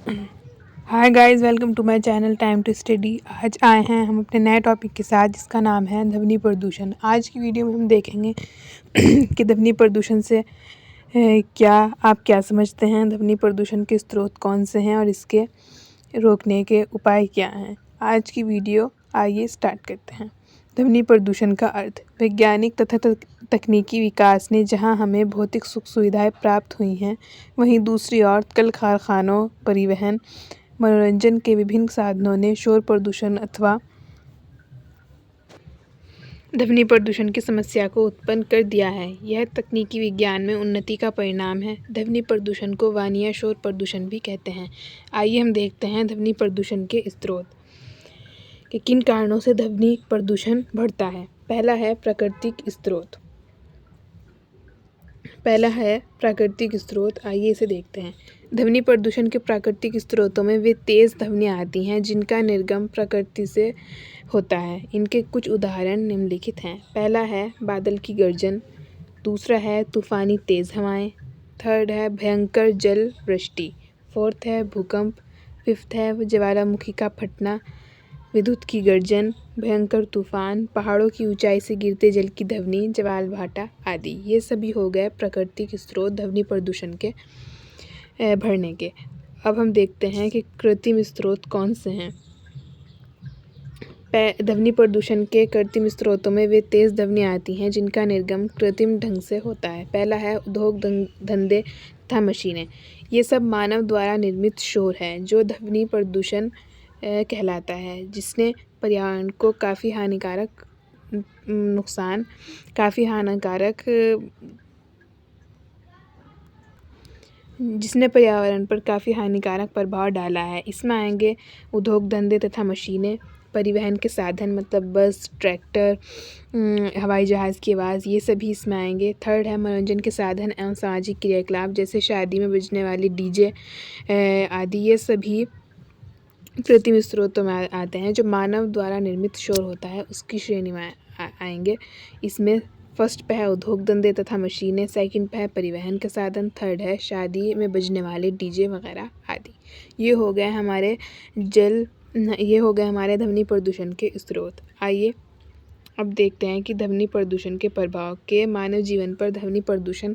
Hi guys, welcome to my channel time to study. आज आए हैं हम अपने नए टॉपिक के साथ जिसका नाम है ध्वनि प्रदूषण। आज की वीडियो में हम देखेंगे कि ध्वनि प्रदूषण से क्या आप क्या समझते हैं, ध्वनि प्रदूषण के स्रोत कौन से हैं और इसके रोकने के उपाय क्या हैं। आज की वीडियो आइए स्टार्ट करते हैं। ध्वनि प्रदूषण का अर्थ। वैज्ञानिक तथा तकनीकी विकास ने जहां हमें भौतिक सुख सुविधाएं प्राप्त हुई हैं, वहीं दूसरी ओर कल कारखानों, परिवहन, मनोरंजन के विभिन्न साधनों ने शोर प्रदूषण अथवा ध्वनि प्रदूषण की समस्या को उत्पन्न कर दिया है। यह तकनीकी विज्ञान में उन्नति का परिणाम है। ध्वनि प्रदूषण को वाणी या शोर प्रदूषण भी कहते हैं। आइए हम देखते हैं ध्वनि प्रदूषण के स्रोत कि किन कारणों से ध्वनि प्रदूषण बढ़ता है। पहला है प्राकृतिक स्रोत। आइए इसे देखते हैं। ध्वनि प्रदूषण के प्राकृतिक स्रोतों में वे तेज ध्वनियाँ आती हैं जिनका निर्गम प्रकृति से होता है। इनके कुछ उदाहरण निम्नलिखित हैं। पहला है बादल की गर्जन, दूसरा है तूफानी तेज हवाएं, थर्ड है भयंकर जल वृष्टि, फोर्थ है भूकंप, फिफ्थ है ज्वालामुखी का फटना, विद्युत की गर्जन, भयंकर तूफान, पहाड़ों की ऊंचाई से गिरते जल की ध्वनि, ज्वाल भाटा आदि। ये सभी हो गए प्राकृतिक स्रोत ध्वनि प्रदूषण के बढ़ने के। अब हम देखते हैं कि कृत्रिम स्रोत कौन से हैं। ध्वनि प्रदूषण के कृत्रिम स्रोतों में वे तेज ध्वनियाँ आती हैं जिनका निर्गम कृत्रिम ढंग से होता है। पहला है उद्योग धंधे तथा मशीनें। ये सब मानव द्वारा निर्मित शोर है जो ध्वनि प्रदूषण कहलाता है, जिसने पर्यावरण को काफ़ी हानिकारक जिसने पर्यावरण पर काफ़ी हानिकारक प्रभाव डाला है। इसमें आएंगे उद्योग धंधे तथा मशीनें, परिवहन के साधन मतलब बस, ट्रैक्टर, हवाई जहाज़ की आवाज़, ये सभी इसमें आएंगे। थर्ड है मनोरंजन के साधन एवं सामाजिक क्रियाकलाप जैसे शादी में बजने वाली डीजे आदि। ये सभी कृत्रिम स्रोतों में आते हैं जो मानव द्वारा निर्मित शोर होता है उसकी श्रेणी में आएंगे। इसमें फर्स्ट पे है उद्योग धंधे तथा मशीनें, सेकंड पे है परिवहन के साधन, थर्ड है शादी में बजने वाले डीजे वगैरह आदि। ये हो गए हमारे ध्वनि प्रदूषण के स्रोत। आइए अब देखते हैं कि ध्वनि प्रदूषण के प्रभाव के मानव जीवन पर ध्वनि प्रदूषण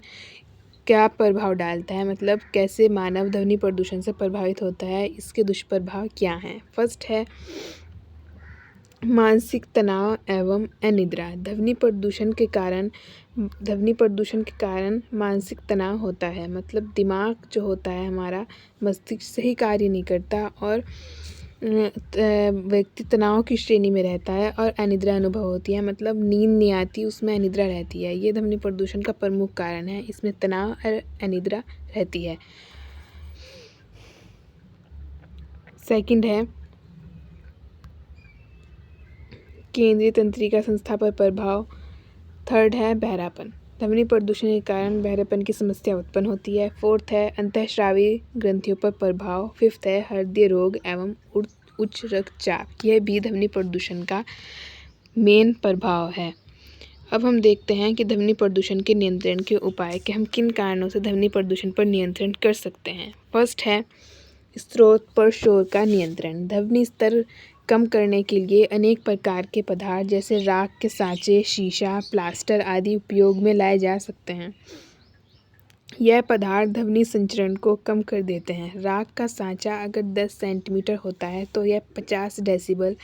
क्या प्रभाव डालता है, मतलब कैसे मानव ध्वनि प्रदूषण से प्रभावित होता है, इसके दुष्प्रभाव क्या हैं। फर्स्ट है मानसिक तनाव एवं अनिद्रा। ध्वनि प्रदूषण के कारण मानसिक तनाव होता है, मतलब दिमाग जो होता है हमारा, मस्तिष्क सही कार्य नहीं करता और व्यक्ति तनाव की श्रेणी में रहता है और अनिद्रा अनुभव होती है, मतलब नींद नहीं आती, उसमें अनिद्रा रहती है। ये ध्वनि प्रदूषण का प्रमुख कारण है, इसमें तनाव और अनिद्रा रहती है। सेकंड है केंद्रीय तंत्रिका संस्था पर प्रभाव। थर्ड है बहरापन। ध्वनि प्रदूषण के कारण बहरेपन की समस्या उत्पन्न होती है। फोर्थ है अंतःस्रावी ग्रंथियों पर प्रभाव। फिफ्थ है हृदय रोग एवं उच्च रक्तचाप। यह भी ध्वनि प्रदूषण का मेन प्रभाव है। अब हम देखते हैं कि ध्वनि प्रदूषण के नियंत्रण के उपाय, कि हम किन कारणों से ध्वनि प्रदूषण पर नियंत्रण कर सकते हैं। फर्स्ट है स्रोत पर शोर का नियंत्रण। ध्वनि स्तर कम करने के लिए अनेक प्रकार के पदार्थ जैसे राख के सांचे, शीशा, प्लास्टर आदि उपयोग में लाए जा सकते हैं। यह पदार्थ ध्वनि संचरण को कम कर देते हैं। राख का सांचा अगर 10 सेंटीमीटर होता है तो यह 50 डेसिबल,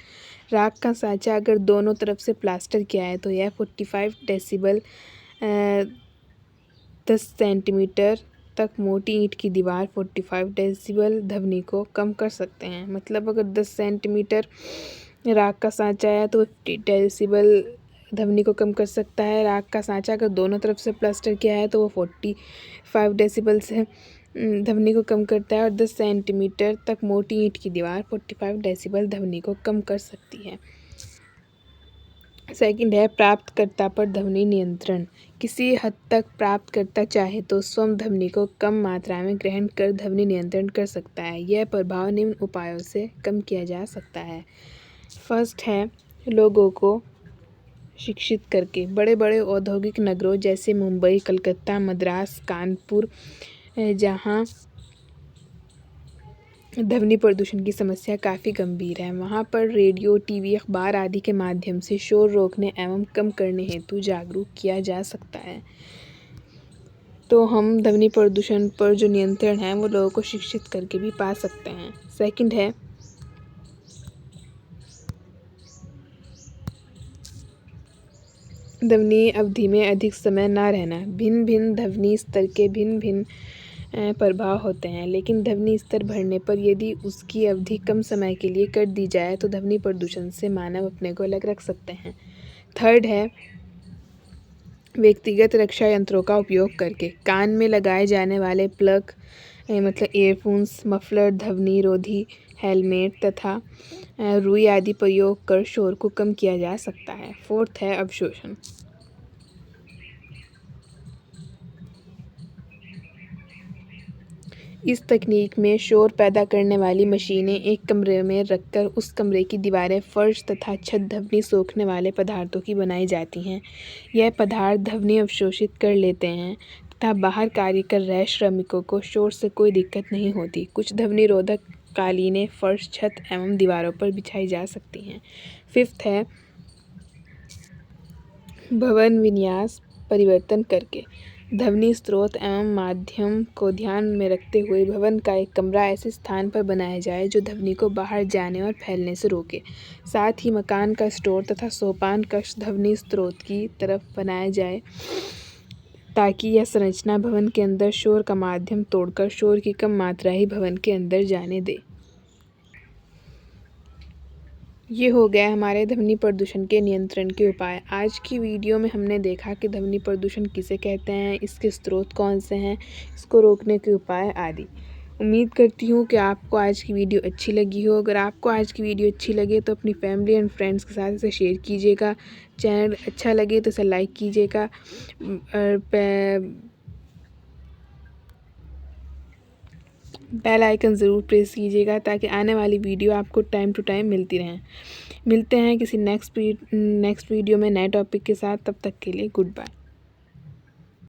राख का सांचा अगर दोनों तरफ से प्लास्टर किया है तो यह 45 डेसिबल, 10 सेंटीमीटर तक मोटी ईंट की दीवार 45 डेसिबल ध्वनि को कम कर सकते हैं। मतलब अगर 10 सेंटीमीटर राख का सांचा है तो 50 डेसिबल ध्वनि को कम कर सकता है। राख का सांचा अगर दोनों तरफ से प्लास्टर किया है तो वो 45 डेसिबल से ध्वनि को कम करता है और 10 सेंटीमीटर तक मोटी ईंट की दीवार 45 डेसिबल ध्वनि को कम कर सकती है। सेकंड है प्राप्तकर्ता पर ध्वनि नियंत्रण। किसी हद तक प्राप्तकर्ता चाहे तो स्वयं ध्वनि को कम मात्रा में ग्रहण कर ध्वनि नियंत्रण कर सकता है। यह प्रभाव निम्न उपायों से कम किया जा सकता है। फर्स्ट है लोगों को शिक्षित करके। बड़े बड़े औद्योगिक नगरों जैसे मुंबई, कलकत्ता, मद्रास, कानपुर, जहाँ ध्वनि प्रदूषण की समस्या काफ़ी गंभीर है। वहाँ पर रेडियो, टीवी, अखबार आदि के माध्यम से शोर रोकने एवं कम करने हेतु जागरूक किया जा सकता है। तो हम ध्वनि प्रदूषण पर जो नियंत्रण है वो लोगों को शिक्षित करके भी पा सकते हैं। सेकंड है ध्वनि अवधि में अधिक समय ना रहना। भिन्न भिन्न ध्वनि स्तर के भिन्न भिन्न प्रभाव होते हैं, लेकिन ध्वनि स्तर बढ़ने पर यदि उसकी अवधि कम समय के लिए कर दी जाए तो ध्वनि प्रदूषण से मानव अपने को अलग रख सकते हैं। थर्ड है व्यक्तिगत रक्षा यंत्रों का उपयोग करके। कान में लगाए जाने वाले प्लग मतलब ईयरफोन्स, मफलर, ध्वनि रोधी हेलमेट तथा रुई आदि प्रयोग कर शोर को कम किया जा सकता है। फोर्थ है अवशोषण। इस तकनीक में शोर पैदा करने वाली मशीनें एक कमरे में रखकर उस कमरे की दीवारें, फर्श तथा छत ध्वनि सोखने वाले पदार्थों की बनाई जाती हैं। यह पदार्थ ध्वनि अवशोषित कर लेते हैं तथा बाहर कार्य कर रहे श्रमिकों को शोर से कोई दिक्कत नहीं होती। कुछ ध्वनि रोधक कालीनें फर्श, छत एवं दीवारों पर बिछाई जा सकती हैं। फिफ्थ है भवन विन्यास परिवर्तन करके। ध्वनि स्रोत एवं माध्यम को ध्यान में रखते हुए भवन का एक कमरा ऐसे स्थान पर बनाया जाए जो ध्वनि को बाहर जाने और फैलने से रोके। साथ ही मकान का स्टोर तथा सोपान कक्ष ध्वनि स्रोत की तरफ बनाया जाए ताकि यह संरचना भवन के अंदर शोर का माध्यम तोड़कर शोर की कम मात्रा ही भवन के अंदर जाने दे। ये हो गया हमारे ध्वनि प्रदूषण के नियंत्रण के उपाय। आज की वीडियो में हमने देखा कि ध्वनि प्रदूषण किसे कहते हैं, इसके स्रोत कौन से हैं, इसको रोकने के उपाय आदि। उम्मीद करती हूँ कि आपको आज की वीडियो अच्छी लगी हो। अगर आपको आज की वीडियो अच्छी लगे तो अपनी फैमिली एंड फ्रेंड्स के साथ इसे शेयर कीजिएगा। चैनल अच्छा लगे तो इसे लाइक कीजिएगा और बेल आइकन ज़रूर प्रेस कीजिएगा ताकि आने वाली वीडियो आपको टाइम टू टाइम मिलती रहें। मिलते हैं किसी नेक्स्ट वीडियो में नए टॉपिक के साथ। तब तक के लिए गुड बाय।